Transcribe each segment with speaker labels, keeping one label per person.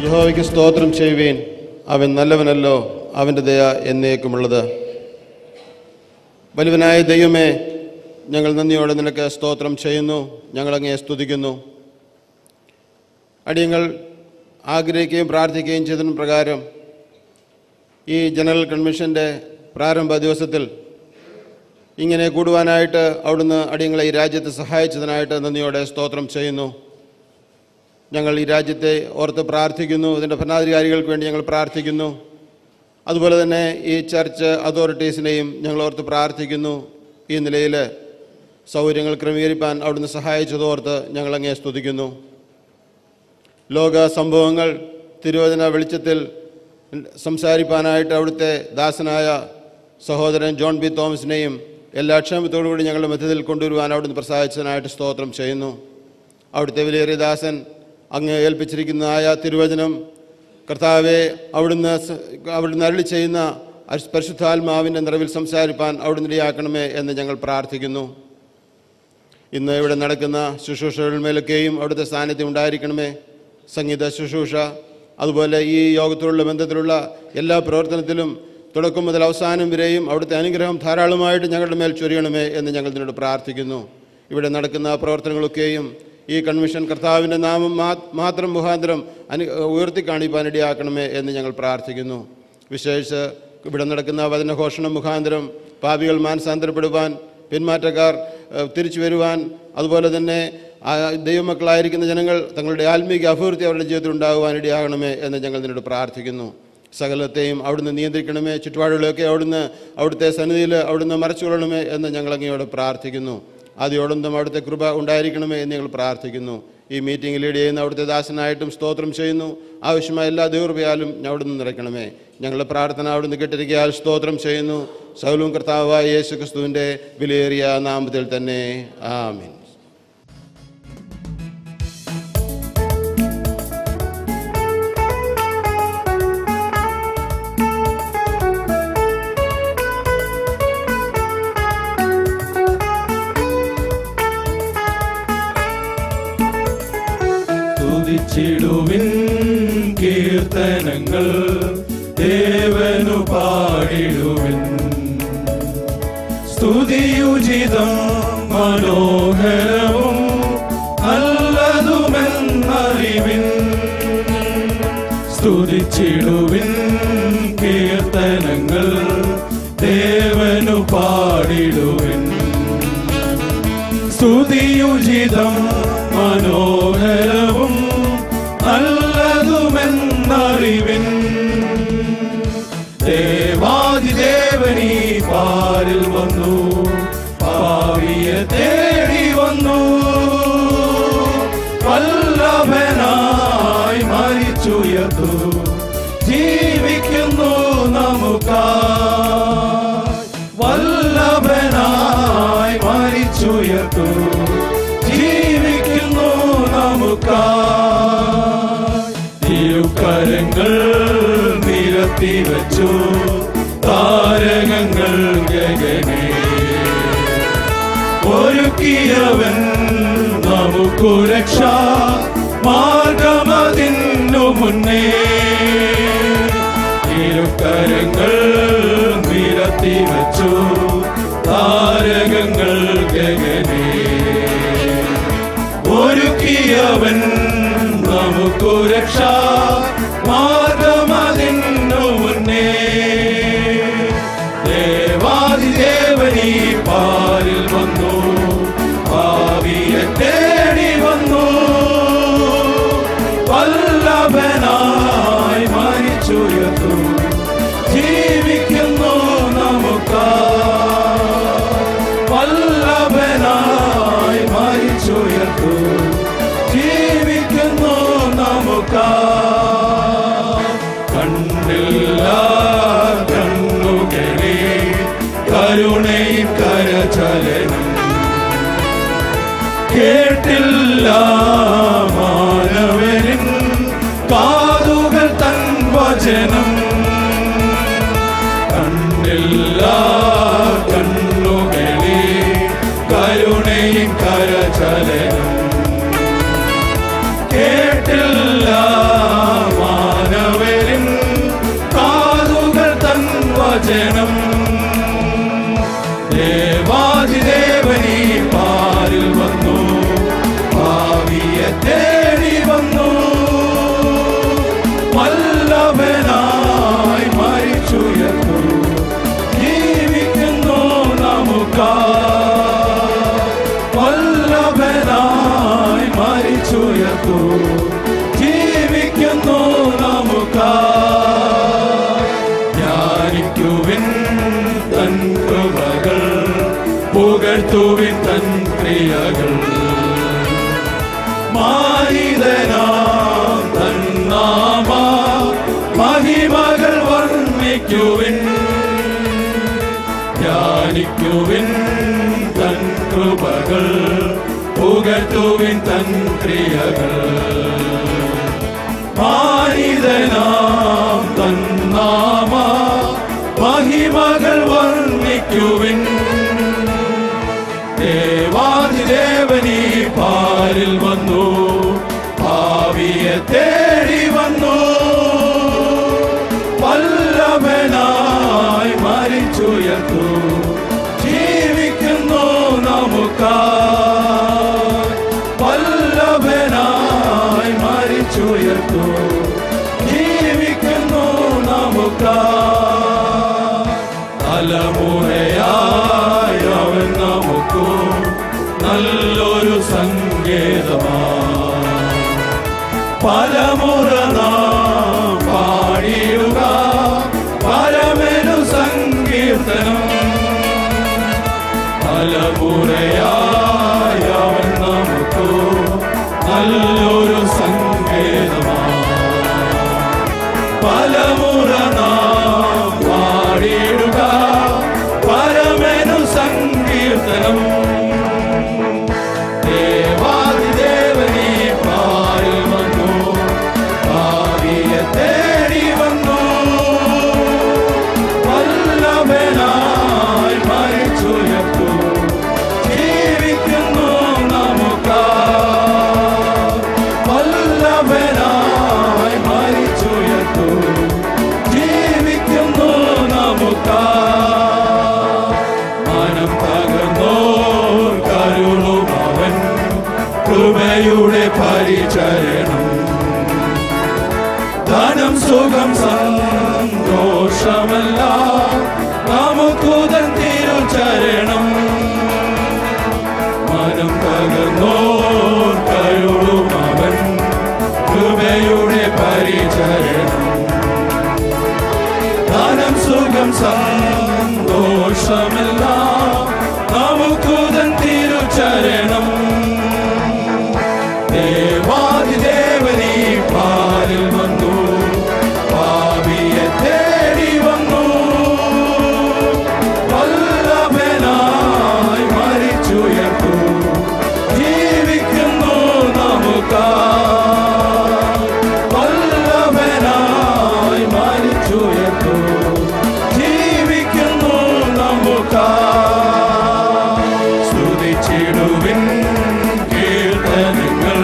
Speaker 1: യഹോവയ്ക്ക് സ്തോത്രം ചെയ്യുവീൻ, അവൻ നല്ലവനല്ലോ, അവൻ്റെ ദയ എന്നേക്കുമുള്ളത്. വലുവനായ ദൈവമേ, ഞങ്ങൾ നന്ദിയോടെ നിനക്ക് സ്തോത്രം ചെയ്യുന്നു, ഞങ്ങളങ്ങയെ സ്തുതിക്കുന്നു. അടിയങ്ങൾ ആഗ്രഹിക്കുകയും പ്രാർത്ഥിക്കുകയും ചെയ്തതിന് പ്രകാരം ഈ ജനറൽ കൺവെൻഷൻ്റെ പ്രാരംഭ ദിവസത്തിൽ ഇങ്ങനെ കൂടുവാനായിട്ട് അവിടുന്ന് അടിയങ്ങളെ ഈ രാജ്യത്തെ സഹായിച്ചതിനായിട്ട് നന്ദിയോടെ സ്തോത്രം ചെയ്യുന്നു. ഞങ്ങൾ ഈ രാജ്യത്തെ ഓർത്ത് പ്രാർത്ഥിക്കുന്നു, ഇതിൻ്റെ ഭരണാധികാരികൾക്ക് വേണ്ടി ഞങ്ങൾ പ്രാർത്ഥിക്കുന്നു. അതുപോലെ തന്നെ ഈ ചർച്ച് അതോറിറ്റീസിനെയും ഞങ്ങൾ ഓർത്ത് പ്രാർത്ഥിക്കുന്നു. ഈ നിലയിൽ സൗകര്യങ്ങൾ ക്രമീകരിക്കാൻ അവിടുന്ന് സഹായിച്ചതോർത്ത് ഞങ്ങളങ്ങേ സ്തുതിക്കുന്നു. ലോക സംഭവങ്ങൾ തിരുവചന വെളിച്ചത്തിൽ സംസാരിക്കാനായിട്ട് അവിടുത്തെ ദാസനായ സഹോദരൻ ജോൺ ബി തോമസിനെയും എല്ലാ ക്ഷേമത്തോടുകൂടി ഞങ്ങളുടെ മധ്യത്തിൽ കൊണ്ടുവരുവാൻ അവിടുന്ന് പ്രസാദിച്ചതിനായിട്ട് സ്തോത്രം ചെയ്യുന്നു. അവിടുത്തെ വിലയേറിയ ദാസൻ അങ്ങ് ഏൽപ്പിച്ചിരിക്കുന്നതായ തിരുവചനം കർത്താവെ അവിടുന്ന് അരുളി ചെയ്യുന്ന പരിശുദ്ധാത്മാവിൻ്റെ നിറവിൽ സംസാരിപ്പാൻ അവിടുന്ന് ഇടയാക്കണമേ എന്ന് ഞങ്ങൾ പ്രാർത്ഥിക്കുന്നു. ഇന്ന് ഇവിടെ നടക്കുന്ന ശുശ്രൂഷകളിന്മേലൊക്കെയും അവിടുത്തെ സാന്നിധ്യം ഉണ്ടായിരിക്കണമേ. സംഗീത ശുശ്രൂഷ, അതുപോലെ ഈ യോഗത്തിലുള്ള ബന്ധത്തിലുള്ള എല്ലാ പ്രവർത്തനത്തിലും തുടക്കം മുതൽ അവസാനം വരെയും അവിടുത്തെ അനുഗ്രഹം ധാരാളമായിട്ട് ഞങ്ങളുടെ മേൽ ചൊരിയണമേ എന്ന് ഞങ്ങൾ നിന്നോട് പ്രാർത്ഥിക്കുന്നു. ഇവിടെ നടക്കുന്ന പ്രവർത്തനങ്ങളൊക്കെയും ഈ കൺവെൻഷൻ കർത്താവിൻ്റെ നാമം മാത്രം മുഖാന്തരം ഉയർത്തി കാണിപ്പാൻ ഇടയാക്കണമേ എന്ന് ഞങ്ങൾ പ്രാർത്ഥിക്കുന്നു. വിശേഷിച്ച് ഇവിടെ നടക്കുന്ന വചനഘോഷണം മുഖാന്തരം പാപികൾ മാനസാന്തരപ്പെടുവാൻ, പിന്മാറ്റക്കാർ തിരിച്ചു വരുവാൻ, അതുപോലെ തന്നെ ദൈവമക്കളായിരിക്കുന്ന ജനങ്ങൾ തങ്ങളുടെ ആത്മീക അഭിവൃദ്ധി അവരുടെ ജീവിതത്തിൽ ഉണ്ടാകുവാൻ ഇടയാകണമേ എന്ന് ഞങ്ങൾ നിന്നോട് പ്രാർത്ഥിക്കുന്നു. സകലത്തെയും അവിടുന്ന് നിയന്ത്രിക്കണമേ, ചുറ്റുപാടുകളെയൊക്കെ അവിടുത്തെ സന്നിധിയിൽ അവിടുന്ന് മറച്ചുകൊള്ളണമേ എന്ന് ഞങ്ങൾ അങ്ങയോട് പ്രാർത്ഥിക്കുന്നു. ആദ്യോടൊന്നും അവിടുത്തെ കൃപ ഉണ്ടായിരിക്കണമേ എന്ന് ഞങ്ങൾ പ്രാർത്ഥിക്കുന്നു. ഈ മീറ്റിംഗ് ലീഡ് ചെയ്യുന്ന അവിടുത്തെ ദാസനായിട്ടും സ്തോത്രം ചെയ്യുന്നു. ആവശ്യമായ എല്ലാ ദൈവകൃപയാലും അവിടുന്ന് നിറയ്ക്കണമേ. ഞങ്ങളുടെ പ്രാർത്ഥന അവിടുന്ന് കേട്ടിരിക്കയാൽ സ്തോത്രം ചെയ്യുന്നു. സകലവും കർത്താവായ യേശു ക്രിസ്തുവിൻ്റെ വിലയേറിയ നാമത്തിൽ തന്നെ, ആമേൻ.
Speaker 2: സ്തുതിച്ചിടുവിൻ കീർത്തനങ്ങൾ ദേവനു പാടിടുവിൻ. സ്തുതിയുചിതം മനോഹരവും നല്ലതുമെന്നറിവിൻ. സ്തുതിച്ചിടുവിൻ കീർത്തനങ്ങൾ ദേവനു പാടിടുവിൻ. സ്തുതിയുചിതം മനോഹരവും നല്ലതുമെന്നറിവിൻ. ദേവാദിദേവനീ പാരിൽ വന്നു, പാവിയെ തേടി വന്നു. വല്ലഭനായി മരിച്ചുയർത്തു, ജീവിക്കുന്നു നമുക്കായി. വല്ലഭനായി മരിച്ചുയർത്തു, ജീവിക്കുന്നു നമുക്കായി. തിരുക്കരങ്ങൾ നിരത്തി വച്ചു, താരകങ്ങൾ ഗഗനേ. ഒരുക്കിയവൻ നമുക്കു രക്ഷാ മാർഗമതിന്നു മുന്നേ. തിരുക്കരങ്ങൾ നിരത്തി വച്ചു, താരകങ്ങൾ ഗഗനേ. ഒരുക്കിയവൻ നമുക്കു രക്ഷാ മാർഗമതിന്നു മുന്നേ. ദേവാദിദേവനീ പാരിൽ വന്നു, പാവിയെ തേടി വന്നു. വല്ലഭനായി മരിച്ചുയർത്തു, ജീവിക്കുന്നു നമുക്കായി. വല്ലഭനായി മരിച്ചുയർത്തു, ജീവിക്കുന്നു നമുക്കായി. തേടി വന്നു. വല്ലഭനായി മരിച്ചുയർന്നു, ജീവിക്കുന്നു നമുക്കായി. വല്ലഭനായി മരിച്ചുയർന്നു, ജീവിക്കുന്നു നമുക്കായി. ധ്യാനിക്കുവിൻ തൻ കൃപകൾ, പുകഴ്ത്തുവിൻ തൻ ക്രിയകൾ. മാനിതനാം തൻ നാമ മഹിമകൾ വർണ്ണിക്കുവിൻ. ധ്യാനിക്കുവിൻ തൻ കൃപകൾ, പുകഴ്ത്തുവിൻ തൻ ക്രിയകൾ. മാനിതനാം തൻ നാമ മഹിമകൾ വർണ്ണിക്കുവിൻ. ദേവാധിദേവനീ പാരിൽ വന്നു, ഭാവിയെ തേടി വന്നു. വല്ലഭനായി മരിച്ചുയർന്നു, ജീവിക്കുന്നു നമുക്കായി. വല്ലഭനായി മരിച്ചുയർന്നു, ജീവിക്കുന്നു നമുക്കായി. തലമുറയായി അവൻ നമുക്കു നല്ലൊരു സങ്കേതമാണ്. പലമുറ നാം പാടിടുക പരമനു സങ്കീർത്തനം. തലമുറയായി അവൻ നമുക്കു നല്ലൊരു സങ്കേതമാണ്. പലമുറ നാം പാടിടുക പരമനു സങ്കീർത്തനം. ദേവാദിദേവനീ പാരിൽ വന്നു, ഭാവിയെ തേടി വന്നു. വല്ലഭനായി മരിച്ചുയർന്നു, ജീവിക്കുന്നു നമുക്കായി. വല്ലഭനായി മരിച്ചുയർന്നു, ജീവിക്കുന്നു നമുക്കായി. മനം തകർന്നോർ കരുളുമവൻ, കൃപയുടെ പരിചരണം. ധനം സുഖം സന്തോഷമല്ല, നമുക്കുതൻ തിരുചരണം. മനം തകർന്നോർ കരുളുമവൻ, കൃപയുടെ പരിചരണം. ധനം സുഖം സന്തോഷമല്ല, നമുക്കുതൻ തിരുചരണം. ദേവാദിദേവനീ പാരിൽ വന്നു, ഭാവിയെ തേടി വന്നു. വല്ലഭനായി മരിച്ചുയർന്നു, ജീവിക്കുന്നു നമുക്കായി. വല്ലഭനായി മരിച്ചുയർന്നു, ജീവിക്കുന്നു നമുക്കായി. സ്തുതിച്ചിടുവിൻ കീർത്തനങ്ങൾ,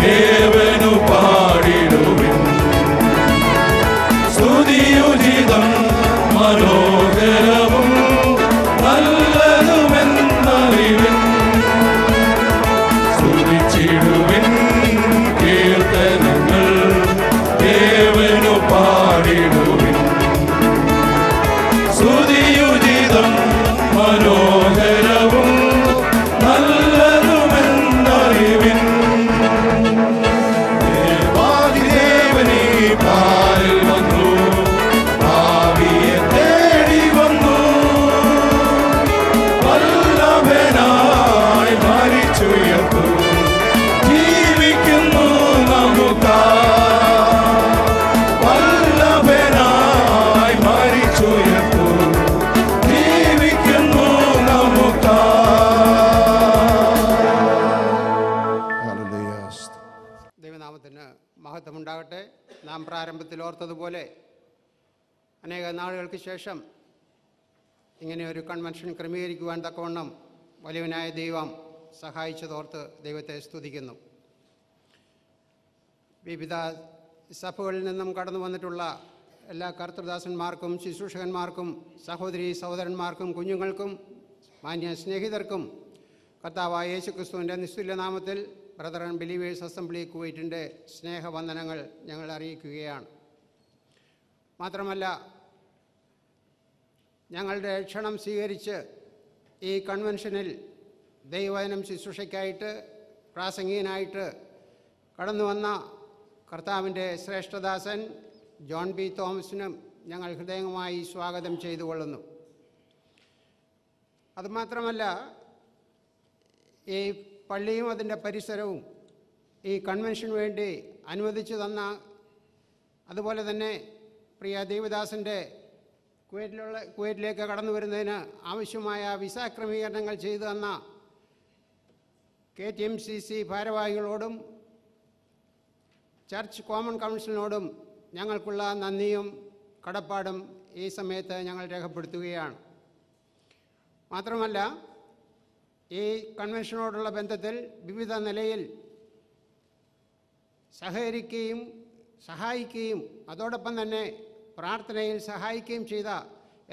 Speaker 2: ദേവനു പാടിടുവിൻ. സ്തുതിയുചിതം മനോഹരവും നല്ലതുമെന്നറിവിൻ. സ്തുതിച്ചിടുവിൻ കീർത്തനങ്ങൾ, ദേവനു പാടിടുവിൻ. സ്തുതിയുചിതം മനോഹരവും നല്ലതുമെന്നറിവിൻ. ദേവാദിദേവനീ പാരിൽ വന്നു, ഭാവിയെ തേടി വന്നു. വല്ലഭനായി മരിച്ചുയർന്നു, ജീവിക്കുന്നു നമുക്കായി. വല്ലഭനായി മരിച്ചുയർന്നു, ജീവിക്കുന്നു നമുക്കായി.
Speaker 3: ദൈവനാമത്തിന് മഹത്വമുണ്ടാകട്ടെ. നാം പ്രാരംഭത്തിൽ ഓർത്തതുപോലെ അനേക നാളുകൾക്ക് ശേഷം ഇങ്ങനെ ഒരു കൺവെൻഷൻ ക്രമീകരിക്കുവാൻ തക്കവണ്ണം വലിയവനായ ദൈവം സഹായിച്ചതോർത്ത് ദൈവത്തെ സ്തുതിക്കുന്നു. വിവിധ സഭകളിൽ നിന്നും കടന്നു വന്നിട്ടുള്ള എല്ലാ കർത്തൃദാസന്മാർക്കും ശുശ്രൂഷകന്മാർക്കും സഹോദരീ സഹോദരന്മാർക്കും കുഞ്ഞുങ്ങൾക്കും മാന്യ സ്നേഹിതർക്കും കർത്താവായ യേശുക്രിസ്തുവിൻ്റെ നിസ്തുല്യനാമത്തിൽ ബ്രദറൻ ബിലീവേഴ്സ് അസംബ്ലി കുവൈറ്റിൻ്റെ സ്നേഹവന്ദനങ്ങൾ ഞങ്ങൾ അറിയിക്കുകയാണ്. മാത്രമല്ല, ഞങ്ങളുടെ ക്ഷണം സ്വീകരിച്ച് ഈ കൺവെൻഷനിൽ ദൈവവചനം ശുശ്രൂഷയ്ക്കായിട്ട് പ്രാസംഗികനായിട്ട് കടന്നു വന്ന കർത്താവിൻ്റെ ശ്രേഷ്ഠദാസൻ ജോൺ ബി തോമസിനും ഞങ്ങൾ ഹൃദയമായി സ്വാഗതം ചെയ്തുകൊള്ളുന്നു. അതുമാത്രമല്ല, ഈ പള്ളിയും അതിൻ്റെ പരിസരവും ഈ കൺവെൻഷന് വേണ്ടി അനുവദിച്ചു തന്ന, അതുപോലെ തന്നെ പ്രിയ ദേവദാസൻ്റെ കുവൈറ്റിലേക്ക് കടന്നു വരുന്നതിന് ആവശ്യമായ വിസ ക്രമീകരണങ്ങൾ ചെയ്തു തന്ന KTMCC ഭാരവാഹികളോടും ചർച്ച് കോമൺ കൗൺസിലിനോടും ഞങ്ങൾക്കുള്ള നന്ദിയും കടപ്പാടും ഈ സമയത്ത് ഞങ്ങൾ രേഖപ്പെടുത്തുകയാണ്. മാത്രമല്ല, ഈ കൺവെൻഷനോടുള്ള ബന്ധത്തിൽ വിവിധ നിലയിൽ സഹകരിക്കുകയും സഹായിക്കുകയും അതോടൊപ്പം തന്നെ പ്രാർത്ഥനയിൽ സഹായിക്കുകയും ചെയ്ത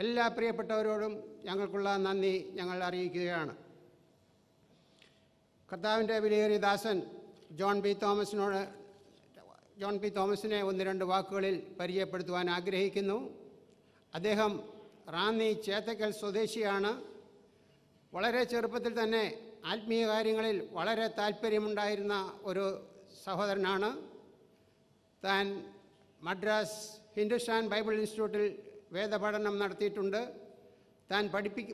Speaker 3: എല്ലാ പ്രിയപ്പെട്ടവരോടും ഞങ്ങൾക്കുള്ള നന്ദി ഞങ്ങൾ അറിയിക്കുകയാണ്. കർത്താവിൻ്റെ വിലയേറിയ ദാസൻ ജോൺ ബി തോമസിനെ ഒന്ന് രണ്ട് വാക്കുകളിൽ പരിചയപ്പെടുത്തുവാൻ ആഗ്രഹിക്കുന്നു. അദ്ദേഹം റാന്നി ചേത്തക്കൽ സ്വദേശിയാണ്. വളരെ ചെറുപ്പത്തിൽ തന്നെ ആത്മീയ കാര്യങ്ങളിൽ വളരെ താല്പര്യമുണ്ടായിരുന്ന ഒരു സഹോദരനാണ്. താൻ മദ്രാസ് ഹിന്ദുസ്ഥാൻ ബൈബിൾ ഇൻസ്റ്റിറ്റ്യൂട്ടിൽ വേദപഠനം നടത്തിയിട്ടുണ്ട്. താൻ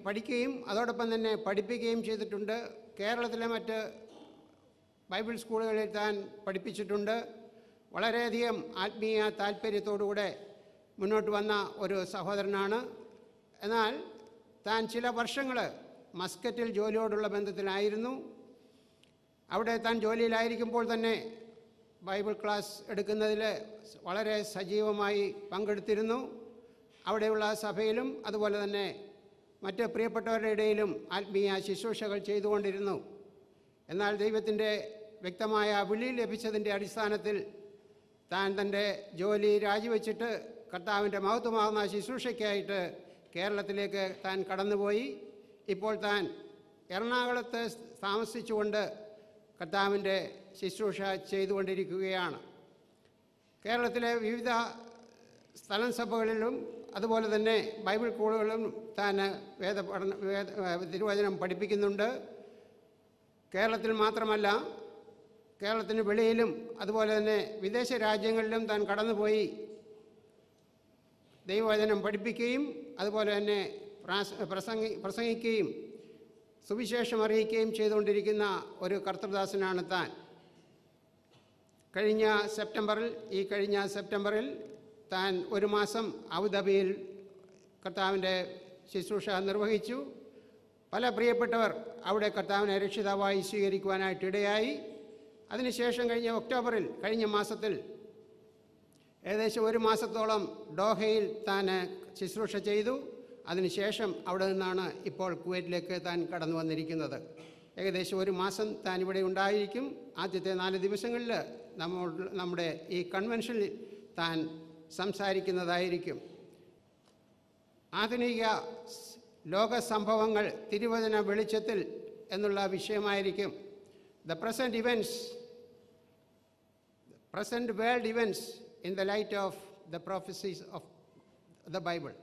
Speaker 3: പഠിക്കുകയും അതോടൊപ്പം തന്നെ പഠിപ്പിക്കുകയും ചെയ്തിട്ടുണ്ട്. കേരളത്തിലെ മറ്റ് ബൈബിൾ സ്കൂളുകളിൽ താൻ പഠിപ്പിച്ചിട്ടുണ്ട്. വളരെയധികം ആത്മീയ താല്പര്യത്തോടുകൂടെ മുന്നോട്ട് വന്ന ഒരു സഹോദരനാണ്. എന്നാൽ താൻ ചില വർഷങ്ങൾ മസ്കറ്റിൽ ജോലിയോടുള്ള ബന്ധത്തിലായിരുന്നു. അവിടെ താൻ ജോലിയിലായിരിക്കുമ്പോൾ തന്നെ ബൈബിൾ ക്ലാസ് എടുക്കുന്നതിൽ വളരെ സജീവമായി പങ്കെടുത്തിരുന്നു. അവിടെയുള്ള സഭയിലും അതുപോലെ തന്നെ മറ്റ് പ്രിയപ്പെട്ടവരുടെ ഇടയിലും ആത്മീയ ശുശ്രൂഷകൾ ചെയ്തുകൊണ്ടിരുന്നു. എന്നാൽ ദൈവത്തിൻ്റെ വ്യക്തമായ വിളി ലഭിച്ചതിൻ്റെ അടിസ്ഥാനത്തിൽ താൻ തൻ്റെ ജോലി രാജിവെച്ചിട്ട് കർത്താവിൻ്റെ മഹത്വമാകുന്ന ശുശ്രൂഷയ്ക്കായിട്ട് കേരളത്തിലേക്ക് താൻ കടന്നുപോയി. ഇപ്പോൾ താൻ എറണാകുളത്ത് താമസിച്ചുകൊണ്ട് കർത്താവിൻ്റെ ശുശ്രൂഷ ചെയ്തുകൊണ്ടിരിക്കുകയാണ്. കേരളത്തിലെ വിവിധ സ്ഥലം സഭകളിലും അതുപോലെ തന്നെ ബൈബിൾ സ്കൂളുകളിലും താൻ തിരുവചനം പഠിപ്പിക്കുന്നുണ്ട്. കേരളത്തിൽ മാത്രമല്ല, കേരളത്തിന് വെളിയിലും അതുപോലെ തന്നെ വിദേശ രാജ്യങ്ങളിലും താൻ കടന്നുപോയി ദൈവവചനം പഠിപ്പിക്കുകയും അതുപോലെ തന്നെ പ്രസംഗിക്കുകയും സുവിശേഷം അറിയിക്കുകയും ചെയ്തുകൊണ്ടിരിക്കുന്ന ഒരു കർത്തൃദാസനാണ് താൻ. കഴിഞ്ഞ സെപ്റ്റംബറിൽ താൻ ഒരു മാസം അബുദാബിയിൽ കർത്താവിൻ്റെ ശുശ്രൂഷ നിർവഹിച്ചു. പല പ്രിയപ്പെട്ടവർ അവിടെ കർത്താവിനെ രക്ഷിതാവായി സ്വീകരിക്കുവാനായിട്ടിടയായി. അതിനുശേഷം കഴിഞ്ഞ മാസത്തിൽ ഏകദേശം ഒരു മാസത്തോളം ഡോഹയിൽ താൻ ശുശ്രൂഷ ചെയ്തു. അതിനുശേഷം അവിടെ നിന്നാണ് ഇപ്പോൾ കുവൈറ്റിലേക്ക് താൻ കടന്നു വന്നിരിക്കുന്നത്. ഏകദേശം ഒരു മാസം താൻ ഇവിടെ ഉണ്ടായിരിക്കും. ആദ്യത്തെ 4 ദിവസങ്ങളിൽ നമ്മുടെ ഈ കൺവെൻഷനിൽ താൻ സംസാരിക്കുന്നതായിരിക്കും. ആധുനിക ലോക സംഭവങ്ങൾ തിരുവചന വെളിച്ചത്തിൽ എന്നുള്ള വിഷയമായിരിക്കും. The present world events in the light of the prophecies of the Bible.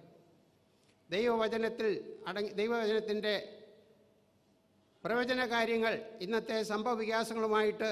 Speaker 3: ദൈവവചനത്തിൻ്റെ പ്രവചന കാര്യങ്ങൾ ഇന്നത്തെ സംഭവ വികാസങ്ങളുമായിട്ട്